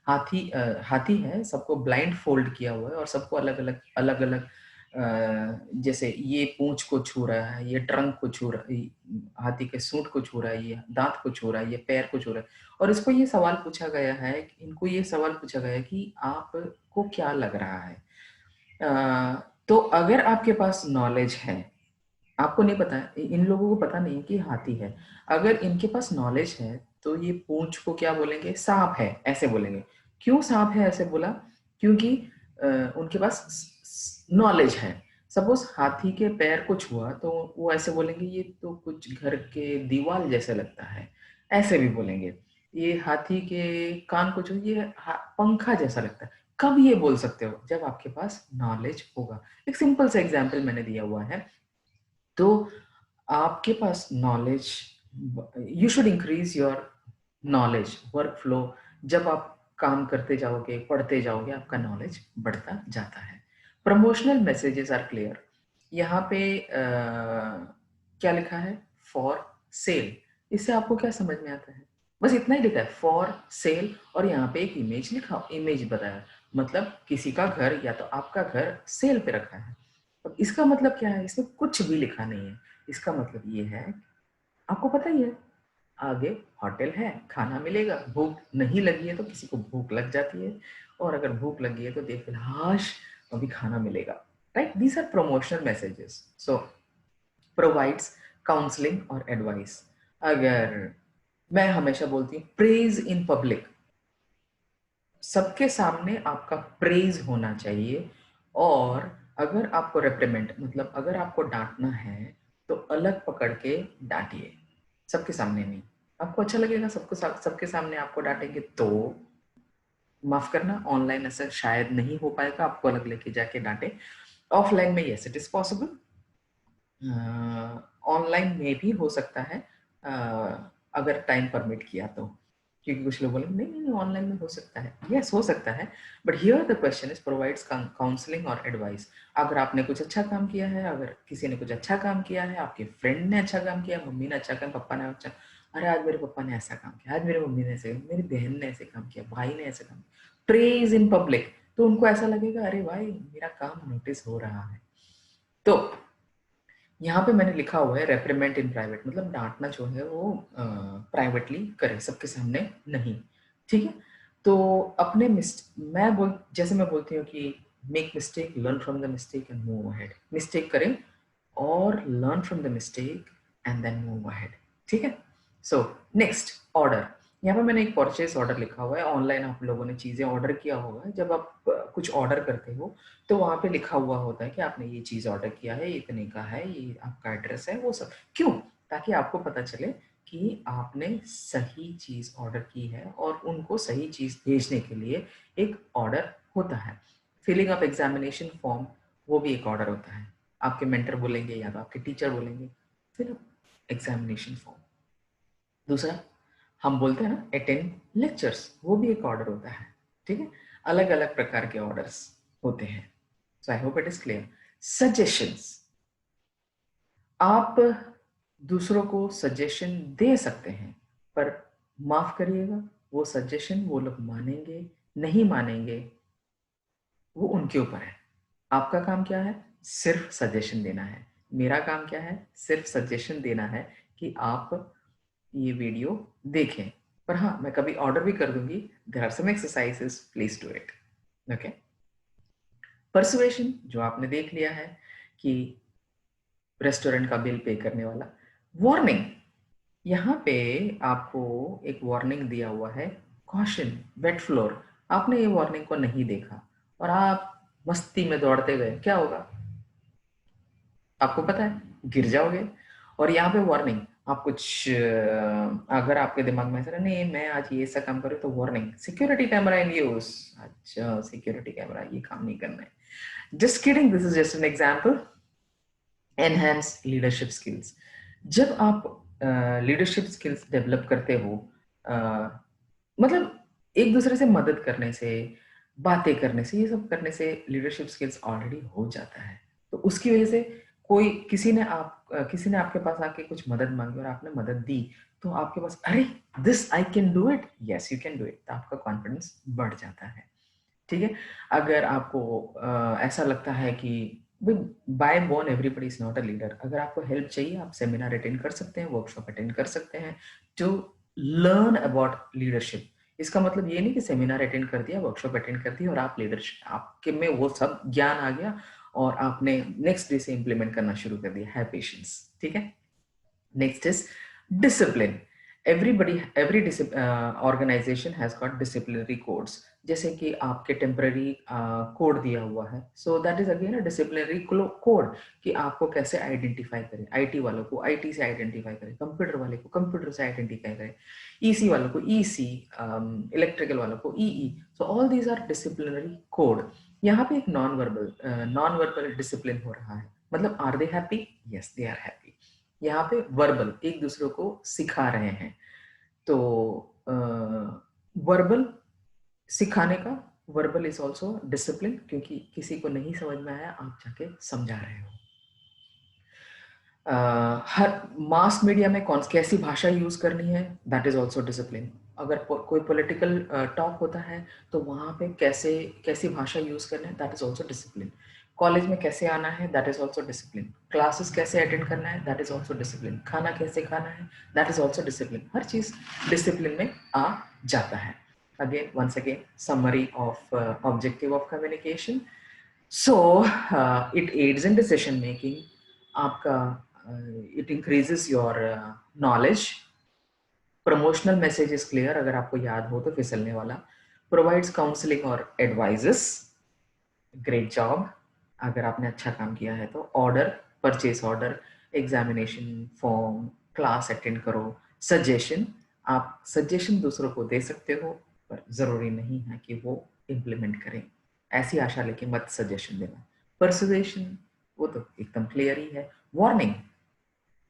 हाथी है, सबको ब्लाइंड फोल्ड किया हुआ है और सबको अलग अलग जैसे ये पूंछ को छू रहा है, ये ट्रंक को छू रहा है, हाथी के सूंड को छू रहा है, ये दांत को छू रहा है, ये पैर को छू रहा है। और इसको ये सवाल पूछा गया है, इनको ये सवाल पूछा गया है कि आपको क्या लग रहा है। तो अगर आपके पास नॉलेज है, आपको नहीं पता है, इन लोगों को पता नहीं कि हाथी है, अगर इनके पास नॉलेज है तो ये पूंछ को क्या बोलेंगे, सांप है ऐसे बोलेंगे। क्यों सांप है ऐसे बोला, क्योंकि उनके पास नॉलेज है। सपोज हाथी के पैर को छुआ तो वो ऐसे बोलेंगे ये तो कुछ घर के दीवार जैसे लगता है, ऐसे भी बोलेंगे। ये हाथी के कान को छुआ, ये पंखा जैसा लगता है। कब ये बोल सकते हो? जब आपके पास नॉलेज होगा। एक सिंपल सा एग्जांपल मैंने दिया हुआ है। तो आपके पास knowledge, you should increase your knowledge work flow. जब आप काम करते जाओगे, पढ़ते जाओगे, आपका नॉलेज बढ़ता जाता है। Promotional messages are clear. यहाँ पे क्या लिखा है? For sale. इससे आपको क्या समझ में आता है? बस इतना ही लिखा है, फॉर सेल, और यहाँ पे एक इमेज लिखा, इमेज बताया। मतलब किसी का घर या तो आपका घर सेल पे रखा है। अब इसका मतलब क्या है? इसमें कुछ भी लिखा नहीं है। इसका मतलब ये है, आपको पता ही है, आगे होटल है, खाना मिलेगा। भूख नहीं लगी है तो किसी को भूख लग जाती है, और अगर भूख लगी है तो देख हाश अभी खाना मिलेगा। Right, these are promotional messages. So provides counselling और एडवाइस। अगर मैं हमेशा बोलती हूँ प्रेज इन पब्लिक, सबके सामने आपका प्रेज होना चाहिए। और अगर आपको रेप्रिमेंट, मतलब अगर आपको डांटना है तो अलग पकड़ के डांटिए, सबके सामने नहीं। आपको अच्छा लगेगा सबके सामने आपको डांटेंगे तो, माफ करना, ऑनलाइन ऐसा शायद नहीं हो पाएगा, आपको अलग लेके जाके डांटे। ऑफलाइन में yes it is possible, online में भी हो सकता है, अगर टाइम परमिट किया तो। क्योंकि कुछ लोग बोले नहीं नहीं ऑनलाइन में हो सकता है, यस हो सकता है, but here the question is provides counselling और एडवाइस। अगर आपने कुछ अच्छा काम किया है, अगर किसी ने कुछ अच्छा काम किया है, आपके फ्रेंड ने अच्छा काम किया, मम्मी ने अच्छा काम, पापा ने अच्छा, अरे आज मेरे पापा ने ऐसा काम किया, आज मेरी मम्मी ने ऐसे, मेरी बहन ने ऐसे काम किया, भाई ने ऐसे काम किया, प्रेज इन पब्लिक, तो उनको ऐसा लगेगा अरे भाई मेरा काम नोटिस हो रहा है। तो यहाँ पे मैंने लिखा हुआ है रेप्रिमेंट इन प्राइवेट, मतलब डांटना जो है वो प्राइवेटली करे, सबके सामने नहीं। ठीक है, तो अपने जैसे मैं बोलती हूँ कि make mistake, learn from the mistake and move ahead. Mistake करें और learn from the mistake and then move ahead. ठीक है, सो नेक्स्ट, ऑर्डर। यहाँ पे मैंने एक परचेज ऑर्डर लिखा हुआ है। ऑनलाइन आप लोगों ने चीजें ऑर्डर किया होगा, जब आप कुछ ऑर्डर करते हो तो वहां पे लिखा हुआ होता है कि आपने ये चीज ऑर्डर किया है, इतने का है, ये आपका एड्रेस है, वो सब क्यों? ताकि आपको पता चले कि आपने सही चीज ऑर्डर की है, और उनको सही चीज भेजने के लिए एक ऑर्डर होता है। फिलिंग ऑफ एग्जामिनेशन फॉर्म, वो भी एक ऑर्डर होता है। आपके मेंटर बोलेंगे या तो आपके टीचर बोलेंगे फिल अप एग्जामिनेशन फॉर्म। दूसरा, हम बोलते हैं ना अटेंड लेक्चर्स, वो भी एक ऑर्डर होता है। ठीक है, अलग अलग प्रकार के ऑर्डर्स होते हैं। So I hope it is clear. Suggestions, आप दूसरों को सजेशन दे सकते हैं, पर माफ करिएगा, वो सजेशन वो लोग मानेंगे नहीं मानेंगे वो उनके ऊपर है। आपका काम क्या है? सिर्फ सजेशन देना है। मेरा काम क्या है? सिर्फ सजेशन देना है कि आप ये वीडियो देखें। पर हाँ, मैं कभी ऑर्डर भी कर दूंगी, there are some exercises, please do it. Okay, persuasion जो आपने देख लिया है कि रेस्टोरेंट का बिल पे करने वाला। वार्निंग, यहाँ पे आपको एक वार्निंग दिया हुआ है, कॉशन, वेट फ्लोर। आपने ये वार्निंग को नहीं देखा और आप मस्ती में दौड़ते गए, क्या होगा? आपको पता है, गिर जाओगे। और यहाँ पे वार्निंग, आप कुछ अगर आपके दिमाग में ऐसा नहीं मैं आज ये ऐसा काम करूँ, तो warning, security camera in use. अच्छा, सिक्योरिटी कैमरा, ये काम नहीं करना है। Just kidding, this is just an example. Enhance leadership skills, जब आप लीडरशिप स्किल्स डेवलप करते हो, मतलब एक दूसरे से मदद करने से, बातें करने से, ये सब करने से लीडरशिप स्किल्स ऑलरेडी हो जाता है। तो उसकी वजह से कोई, किसी ने आपके पास आके कुछ मदद मांगी और आपने मदद दी, तो आपके पास अरे this I can do it, yes you can do it, तो आपका कॉन्फिडेंस बढ़ जाता है। ठीक है, अगर आपको ऐसा लगता है कि by born everybody is not a leader, अगर आपको हेल्प चाहिए आप सेमिनार अटेंड कर सकते हैं, वर्कशॉप अटेंड कर सकते हैं टू लर्न अबाउट लीडरशिप। इसका मतलब ये नहीं कि सेमिनार अटेंड कर दिया, वर्कशॉप अटेंड कर दिया और आप लीडरशिप, आपके में वो सब ज्ञान आ गया और आपने नेक्स्ट डे से इंप्लीमेंट करना शुरू कर दिया है। पेशेंस। ठीक है, next is discipline. Every organisation has got disciplinary codes, जैसे कि आपके टेम्पररी कोड दिया हुआ है, so that is again a disciplinary code कि आपको कैसे आइडेंटिफाई करें। आईटी वालों को आईटी से आइडेंटिफाई करें, कंप्यूटर वाले को कंप्यूटर से आइडेंटिफाई करें, ईसी वालों को ईसी, इलेक्ट्रिकल वालों को EE. So all these are disciplinary code. यहाँ पे एक नॉन वर्बल डिसिप्लिन हो रहा है, मतलब are they happy? Yes they are happy. यहाँ पे वर्बल एक दूसरे को सिखा रहे हैं, तो वर्बल सिखाने का, वर्बल इज ऑल्सो डिसिप्लिन, क्योंकि किसी को नहीं समझ में आया आप जाके समझा रहे हो। हर मास मीडिया में कौन कैसी भाषा यूज करनी है, दैट इज ऑल्सो डिसिप्लिन। अगर कोई पॉलिटिकल टॉक होता है तो वहां पे कैसी भाषा यूज करना है, that is also discipline. College में कैसे आना है, that is also discipline. Classes कैसे अटेंड करना है, दैट इज ऑल्सो डिसिप्लिन। खाना कैसे खाना है, दैट इज ऑल्सो डिसिप्लिन। हर चीज डिसिप्लिन में आ जाता है। Again once again summary of objective of communication. So it aids in decision making, आपका it increases your knowledge. Promotional message is clear, अगर आपको याद हो तो फिसलने वाला। प्रोवाइड्स काउंसलिंग और एडवाइजेस, ग्रेट जॉब अगर आपने अच्छा काम किया है तो। Order, purchase order, examination form, class attend करो। सजेशन, आप सजेशन दूसरों को दे सकते हो, पर जरूरी नहीं है कि वो इम्प्लीमेंट करें, ऐसी आशा लेके मत सजेशन देना। परसुएशन, वो तो एकदम क्लियर ही है। वार्निंग,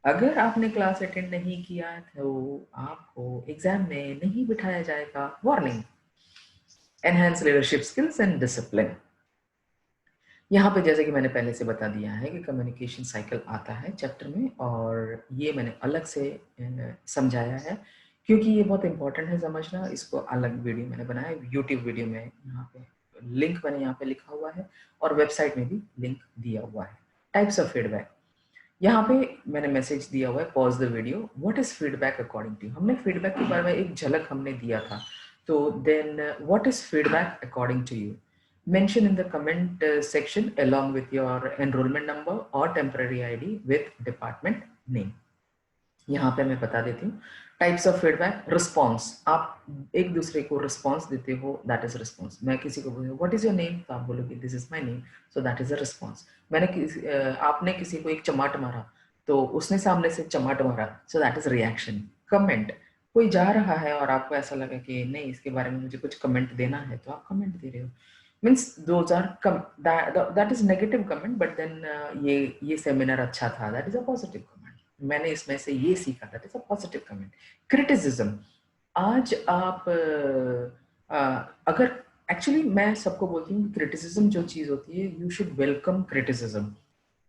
अगर आपने क्लास अटेंड नहीं किया तो आपको एग्जाम में नहीं बिठाया जाएगा, warning. Enhance leadership skills and discipline, यहाँ पे जैसे कि मैंने पहले से बता दिया है कि कम्युनिकेशन साइकिल आता है चैप्टर में, और ये मैंने अलग से समझाया है क्योंकि ये बहुत इंपॉर्टेंट है समझना। इसको अलग वीडियो मैंने बनाया, यूट्यूब वीडियो में, यहाँ पे लिंक मैंने यहाँ पे लिखा हुआ है और वेबसाइट में भी लिंक दिया हुआ है। टाइप्स ऑफ फीडबैक, यहाँ पे मैंने मैसेज दिया हुआ है, pause the video, what is feedback according to you. हमने फीडबैक के बारे में एक झलक हमने दिया था, तो then what is feedback according to you, mention in the comment section along with your enrollment number or temporary ID with department name। यहाँ पे मैं बता देती हूँ टाइप्स ऑफ फीडबैक। रिस्पॉन्स, आप एक दूसरे को रिस्पॉन्स देते हो, दैट इज रिस्पॉन्स। मैं किसी को बोलूँ व्हाट इज योर नेम, तो आप बोलोगे this is my name, so that is a response. आपने किसी को एक चमाट मारा तो उसने सामने से चमाट मारा, सो दैट इज रिएक्शन। कमेंट, कोई जा रहा है और आपको ऐसा लगा कि नहीं इसके बारे में मुझे कुछ कमेंट देना है, तो आप कमेंट दे रहे हो, means those are that is negative comment, but then ये सेमिनार अच्छा था, that is a positive comment. मैंने इसमें से ये सीखा, that is a positive comment. Criticism, आज आप अगर एक्चुअली मैं सबको बोलती हूँ क्रिटिसिज्म जो चीज होती है, you should welcome criticism.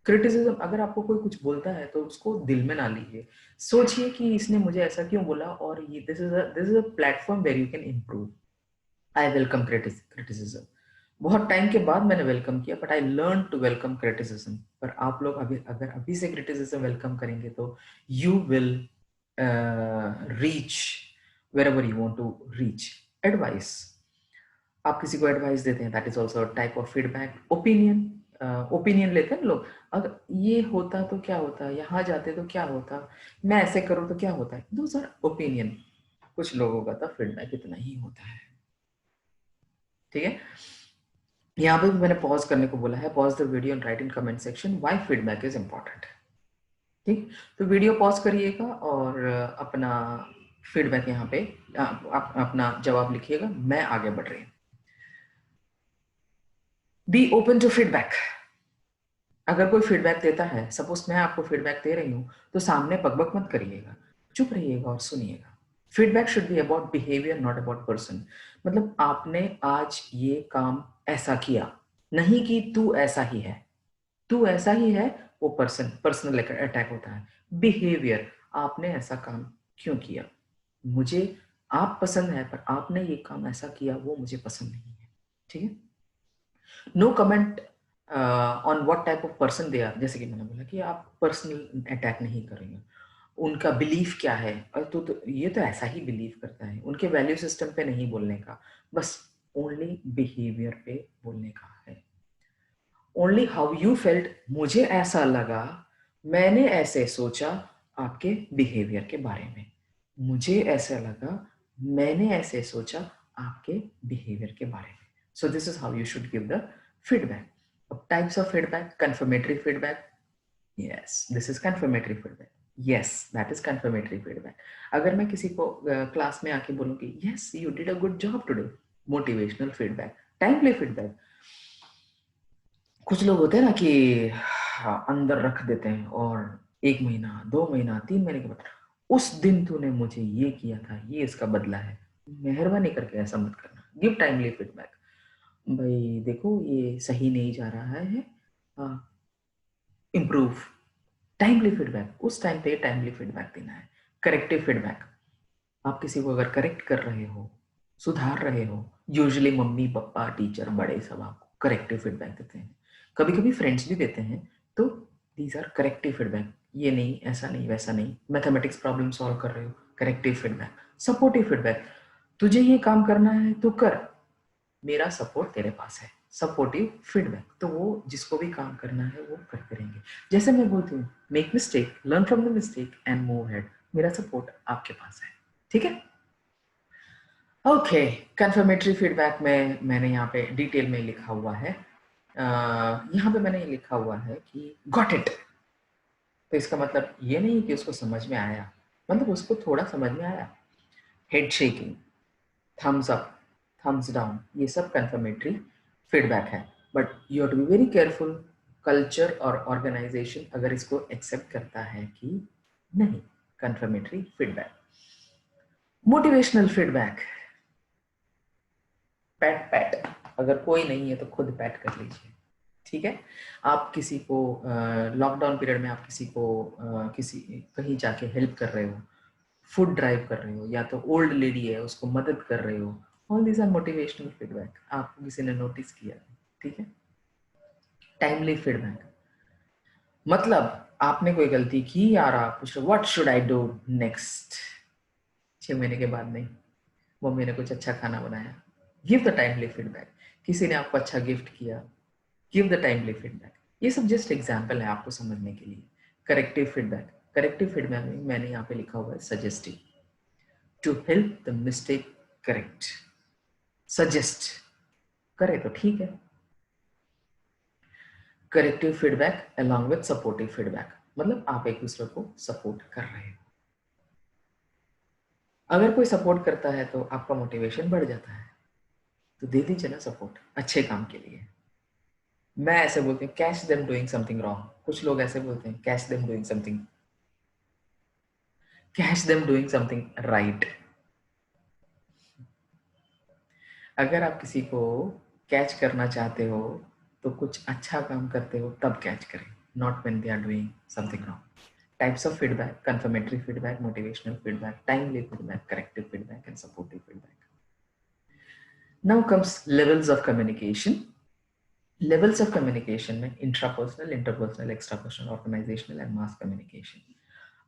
Criticism, अगर आपको कोई कुछ बोलता है तो उसको दिल में ना लीजिए, सोचिए कि इसने मुझे ऐसा क्यों बोला, और ये this is a platform where you can improve. I welcome criticism. बहुत टाइम के बाद मैंने वेलकम किया, but I learn to welcome criticism. पर आप लोग अभी से क्रिटिसिज्म वेलकम करेंगे तो you will reach wherever you want to reach. Advice, आप किसी को एडवाइस देते हैं, that is also type of feedback. Opinion, opinion लेते हैं लोग, अगर ये होता तो क्या होता, यहाँ जाते तो क्या होता, मैं ऐसे करूँ तो क्या होता है, दो सर ओपिनियन। कुछ लोगों का तो फीडबैक इतना ही होता है, ठीक है। यहाँ पे भी मैंने पॉज करने को बोला है, pause the video and right in comment section why feedback is important. ठीक, तो वीडियो पॉज करिएगा और अपना फीडबैक यहाँ पे आप अपना जवाब लिखिएगा, मैं आगे बढ़ रही हूँ। बी ओपन टू फीडबैक, अगर कोई फीडबैक देता है, सपोज मैं आपको फीडबैक दे रही हूँ, तो सामने बकबक मत करिएगा, चुप रहिएगा और सुनिएगा। Feedback should be about behaviour, not about person. मतलब आपने आज ये काम ऐसा किया, नहीं कि तू ऐसा ही है, तू ऐसा ही है, वो पर्सनल अटैक होता है। बिहेवियर, आपने ऐसा काम क्यों किया, मुझे आप पसंद है पर आपने ये काम ऐसा किया वो मुझे पसंद नहीं है, ठीक है। No comment on what type of person they are, जैसे कि मैंने बोला कि आप पर्सनल अटैक नहीं करेंगे, उनका बिलीफ क्या है, और तो ये तो ऐसा ही बिलीव करता है, उनके वैल्यू सिस्टम पे नहीं बोलने का, बस ओनली बिहेवियर पे बोलने का है। ओनली हाउ यू फेल्ट, मुझे ऐसा लगा, मैंने ऐसे सोचा आपके बिहेवियर के बारे में, मुझे ऐसा लगा, मैंने ऐसे सोचा आपके बिहेवियर के बारे में. So this is how you should give the feedback. अब types of feedback, confirmatory feedback. Yes, this is confirmatory feedback. Yes, that is confirmatory feedback. अगर मैं किसी को क्लास में आके बोलूँ कि yes, you did a good job today, motivational feedback, timely feedback. कुछ लोग होते हैं ना कि अंदर रख देते हैं और 1 महीना 2 महीना 3 महीने के बाद, उस दिन तूने मुझे ये किया था, ये इसका बदला है. मेहरबानी करके ऐसा मत करना. Give timely feedback. भाई देखो ये सही नहीं जा रहा है, इम्प्रूव. टाइमली फीडबैक, उस टाइम पे टाइमली फीडबैक देना है. करेक्टिव फीडबैक, आप किसी को अगर करेक्ट कर रहे हो, सुधार रहे हो, यूजुअली मम्मी पापा टीचर बड़े सब आपको करेक्टिव फीडबैक देते हैं. कभी कभी फ्रेंड्स भी देते हैं. तो दीज आर करेक्टिव फीडबैक. ये नहीं, ऐसा नहीं, वैसा नहीं. मैथमेटिक्स प्रॉब्लम सॉल्व कर रहे हो, करेक्टिव फीडबैक. सपोर्टिव फीडबैक, तुझे ये काम करना है तो कर, मेरा सपोर्ट तेरे पास है. सपोर्टिव फीडबैक, तो वो जिसको भी काम करना है वो करते रहेंगे. जैसे मैं बोलती हूँ, make mistake, learn from the mistake and move head. मेरा सपोर्ट आपके पास है. ठीक है. ओके. कंफर्मेटरी फीडबैक में मैंने यहाँ पे डिटेल में लिखा हुआ है. यहाँ पे मैंने लिखा हुआ है कि गॉट इट. तो इसका मतलब ये नहीं कि उसको समझ में आया, मतलब उसको थोड़ा समझ में आया. Head shaking, thumbs up, thumbs down, ये सब कंफर्मेटरी फीडबैक है. But you have to be very careful. Culture और ऑर्गेनाइजेशन अगर इसको एक्सेप्ट करता है कि नहीं. Confirmatory feedback. Motivational feedback, pat pat. अगर कोई नहीं है तो खुद पैट कर लीजिए. ठीक है. आप किसी को लॉकडाउन पीरियड में आप किसी को किसी कहीं जाके हेल्प कर रहे हो, फूड ड्राइव कर रहे हो, या तो ओल्ड लेडी है उसको मदद कर रहे हो. All these are motivational feedback. आपको किसी ने नोटिस किया. ठीक है. टाइमली फीडबैक, मतलब आपने कोई गलती की यार, आप पूछ रहे what should I do next. 6 महीने के बाद नहीं, मम्मी ने कुछ अच्छा खाना बनाया, गिव द टाइमली फीडबैक. किसी ने आपको अच्छा गिफ्ट किया, गिव द टाइमली फीडबैक. ये सब जस्ट एग्जाम्पल है आपको समझने के लिए. करेक्टिव फीडबैक, करेक्टिव फीडबैक में मैंने यहाँ पे लिखा हुआ है suggestive. To help the mistake correct. Suggest करे तो ठीक है. Corrective feedback along with supportive feedback, मतलब आप एक दूसरे को सपोर्ट कर रहे हो. अगर कोई सपोर्ट करता है तो आपका मोटिवेशन बढ़ जाता है. तो दे दीजिए ना सपोर्ट अच्छे काम के लिए. मैं ऐसे बोलती हूँ catch them doing something wrong. कुछ लोग ऐसे बोलते हैं catch them doing something, catch them doing something right. अगर आप किसी को कैच करना चाहते हो तो कुछ अच्छा काम करते हो तब कैच करें, not when they are doing something wrong. Types of feedback: confirmatory feedback, motivational feedback, timely feedback, corrective feedback, and supportive feedback. Now comes levels of communication. Levels of communication में intrapersonal, interpersonal, extrapersonal, organizational and mass communication.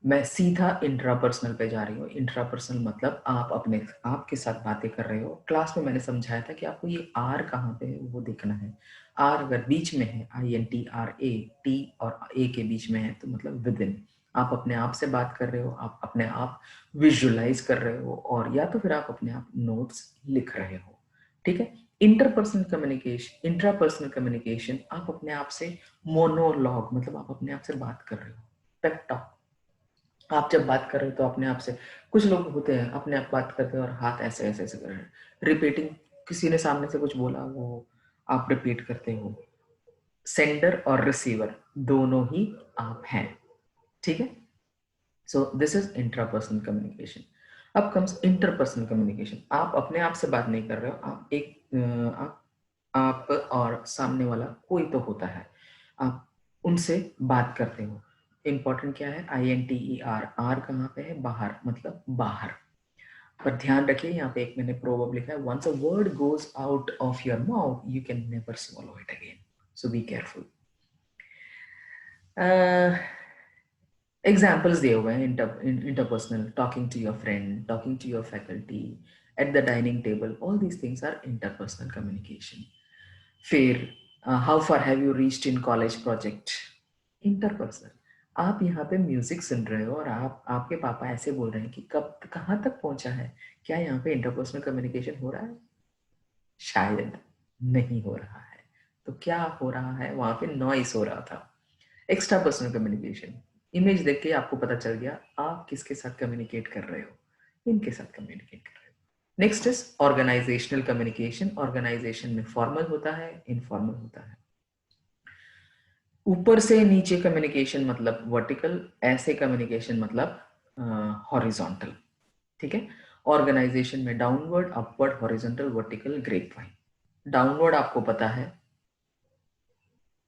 मैं सीधा intrapersonal पे जा रही हूँ. Intrapersonal मतलब आप अपने आपके साथ बातें कर रहे हो. क्लास में मैंने समझाया था कि आपको ये आर कहाँ पे है वो देखना है. आर अगर बीच में है, INTRA, टी और ए के बीच में है तो मतलब विद इन. आप अपने आप से बात कर रहे हो, आप अपने आप विजुअलाइज कर रहे हो, और या तो फिर आप अपने आप नोट्स लिख रहे हो. ठीक है. इंटरपर्सनल कम्युनिकेशन, इंट्रापर्सनल कम्युनिकेशन, आप अपने आप से मोनोलॉग, मतलब आप अपने आप से बात कर रहे हो. पेप टॉक, आप जब बात कर रहे हो तो अपने आप से. कुछ लोग होते हैं अपने आप बात करते हैं और हाथ ऐसे ऐसे ऐसे कर रहे हैं, रिपीटिंग. किसी ने सामने से कुछ बोला वो आप रिपीट करते हो. सेंडर और रिसीवर दोनों ही आप हैं. ठीक है. सो दिस इज इंट्रापर्सनल कम्युनिकेशन. अब कम्स इंटरपर्सनल कम्युनिकेशन. आप अपने आप से बात नहीं कर रहे हो, आप एक आप और सामने वाला कोई तो होता है, आप उनसे बात करते हो. इंपॉर्टेंट क्या है, INTER. आर कहाँ पे है, बाहर, मतलब बाहर. पर ध्यान रखिए यहाँ पे एक मैंने प्रोवर्ब लिखा है, once a word goes out of your mouth you can never swallow it again. So be careful. Examples दिए हुए हैं. Interpersonal, talking to your friend, talking to your faculty, at the dining table, all these things are interpersonal communication. फिर how far have you reached in college project, interpersonal. आप यहाँ पे music सुन रहे हो और आपके पापा ऐसे बोल रहे हैं कि कब कहाँ तक पहुंचा है, क्या यहाँ पे इंटरपर्सनल कम्युनिकेशन हो रहा है? शायद नहीं हो रहा है। तो क्या हो रहा है वहां पे? नॉइस हो रहा था, एक्स्ट्रा पर्सनल कम्युनिकेशन। इमेज देख के आपको पता चल गया आप किसके साथ कम्युनिकेट कर रहे हो, इनके साथ कम्युनिकेट कर रहे हो। Next is organisational communication. Organisation में फॉर्मल होता है, इनफॉर्मल होता है। ऊपर से नीचे कम्युनिकेशन मतलब वर्टिकल, ऐसे कम्युनिकेशन मतलब हॉरिजॉन्टल। ठीक है। ऑर्गेनाइजेशन में downward, upward, horizontal, vertical, grape vine. Downward आपको पता है,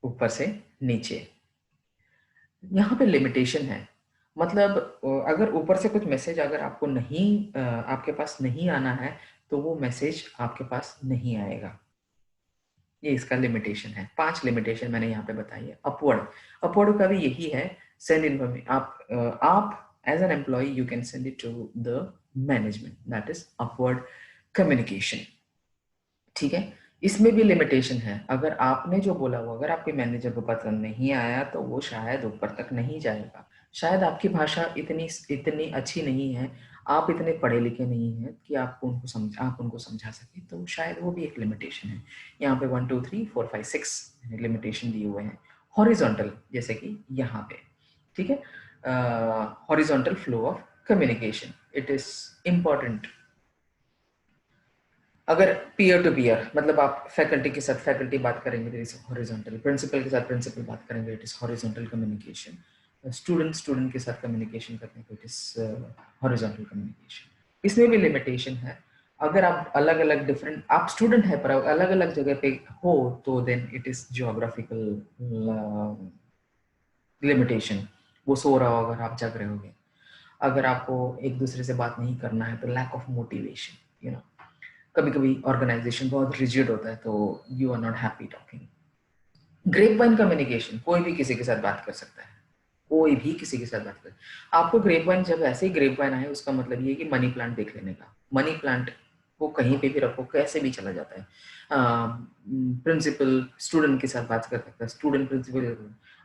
ऊपर से नीचे। यहाँ पे लिमिटेशन है, मतलब अगर ऊपर से कुछ मैसेज अगर आपको नहीं आपके पास नहीं आना है तो वो मैसेज आपके पास नहीं आएगा। ये इसका लिमिटेशन है। 5 लिमिटेशन मैंने यहाँ पे बताई है। अपवर्ड, अपवर्ड का भी यही है, सेंड इन्फॉर्मेशन। आप as an employee you can send it to the management, that is upward communication. ठीक है। इसमें भी लिमिटेशन है, अगर आपने जो बोला वो अगर आपके मैनेजर को पसंद नहीं आया तो वो शायद ऊपर तक नहीं जाएगा। शायद आपकी भाषा इतनी इतनी अच्छी नहीं है, आप इतने पढ़े लिखे नहीं हैं कि आप उनको समझा सके, तो शायद वो भी एक लिमिटेशन है। यहाँ पे 1 2 3 4 5 6 लिमिटेशन दिए हुए हैं। हॉरिजॉन्टल, जैसे कि यहाँ पे, ठीक है, horizontal flow of communication, it is important. अगर पीयर टू पीयर मतलब आप फैकल्टी के साथ फैकल्टी बात करेंगे तो इज हॉरिजॉन्टल, प्रिंसिपल के साथ प्रिंसिपल बात करेंगे it is horizontal communication, student student के साथ कम्युनिकेशन करने को इट इज हॉरिजॉन्टल कम्युनिकेशन। इसमें भी लिमिटेशन है, अगर आप अलग अलग डिफरेंट आप स्टूडेंट है पर अलग अलग जगह पे हो तो then it is geographical limitation. वो सो रहा होगा और आप जग रहे होगे। अगर आपको एक दूसरे से बात नहीं करना है तो lack of motivation, you know. कभी कभी ऑर्गेनाइजेशन बहुत रिजिड होता है तो you are not happy talking. Grape vine communication, कोई भी किसी के साथ बात कर सकता है, कोई भी किसी के साथ बात कर। आपको ग्रेप वाइन, जब ऐसे ही ग्रेप वाइन आए उसका मतलब ये कि मनी प्लांट देख लेने का। मनी प्लांट को कहीं पे भी रखो, कैसे भी चला जाता है। प्रिंसिपल स्टूडेंट के साथ बात कर सकता है, स्टूडेंट प्रिंसिपल।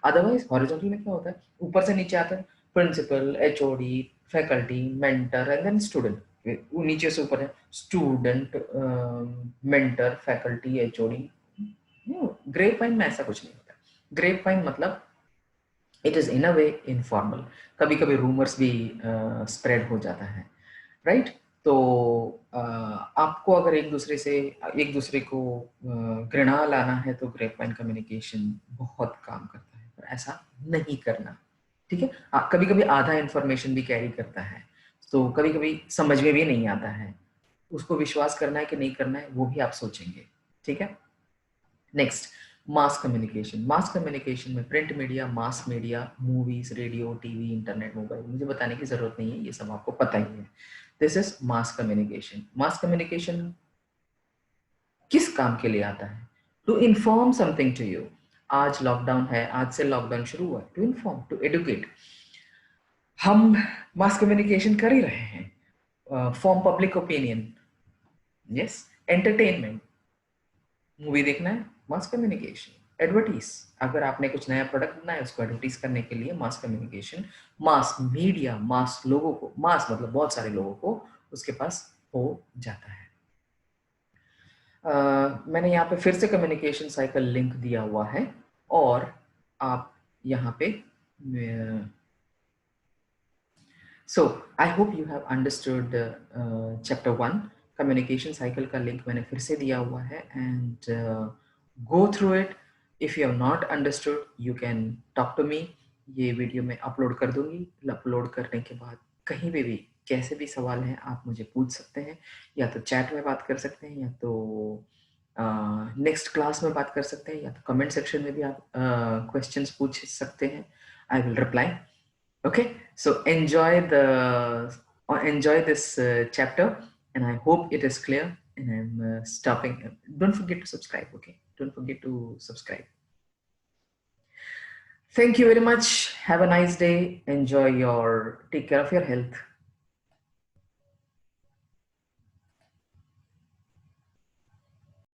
अदरवाइज हॉरिजॉन्टल में क्या होता है, ऊपर से नीचे आता है, principal, HOD, faculty, mentor and then student. नीचे से ऊपर है student, mentor, faculty, HOD. Grape vine में ऐसा कुछ नहीं होता। ग्रेप वाइन मतलब it is in a way informal. कभी कभी रूमर्स भी स्प्रेड हो जाता है, राइट। तो आपको अगर एक दूसरे को घृणा लाना है तो ग्रेप वाइन कम्युनिकेशन बहुत काम करता है, पर ऐसा नहीं करना। ठीक है। कभी कभी आधा इंफॉर्मेशन भी कैरी करता है, तो कभी कभी समझ में भी नहीं आता है, उसको विश्वास करना है कि नहीं करना है वो भी आप सोचेंगे। ठीक है। Next, mass communication. Mass communication में print media, mass media, movies, radio, TV, internet, mobile, मुझे बताने की जरूरत नहीं है, ये सब आपको पता ही है। This is mass communication. Mass communication किस काम के लिए आता है? To inform something to you. आज लॉकडाउन है, आज से लॉकडाउन शुरू हुआ, टू इन्फॉर्म, टू एडुकेट। हम मास कम्युनिकेशन कर ही रहे हैं, form public opinion, yes. Entertainment, movie देखना है, मास कम्युनिकेशन। एडवर्टीज, अगर आपने कुछ नया प्रोडक्ट बनाया उसको एडवर्टीज करने के लिए मास कम्युनिकेशन। मास मीडिया, मास लोगों को, मास मतलब बहुत सारे लोगों को उसके पास हो जाता है। मैंने यहाँ पे फिर से कम्युनिकेशन साइकिल लिंक दिया हुआ है, और आप यहाँ पे so I hope you have understood chapter 1। Communication cycle का लिंक मैंने फिर से दिया हुआ है, and go through it. If you have not understood you can talk to me. ये वीडियो मैं अपलोड कर दूंगी। अपलोड करने के बाद कहीं भी कैसे भी सवाल हैं आप मुझे पूछ सकते हैं, या तो चैट में बात कर सकते हैं, या तो नेक्स्ट क्लास में बात कर सकते हैं, या तो कमेंट सेक्शन में भी आप क्वेश्चंस पूछ सकते हैं। I will reply. Okay, so enjoy this chapter, and I hope it is clear, and I'm stopping. Don't forget to subscribe. Okay, don't forget to subscribe. Thank you very much. Have a nice day. Enjoy your, take care of your health.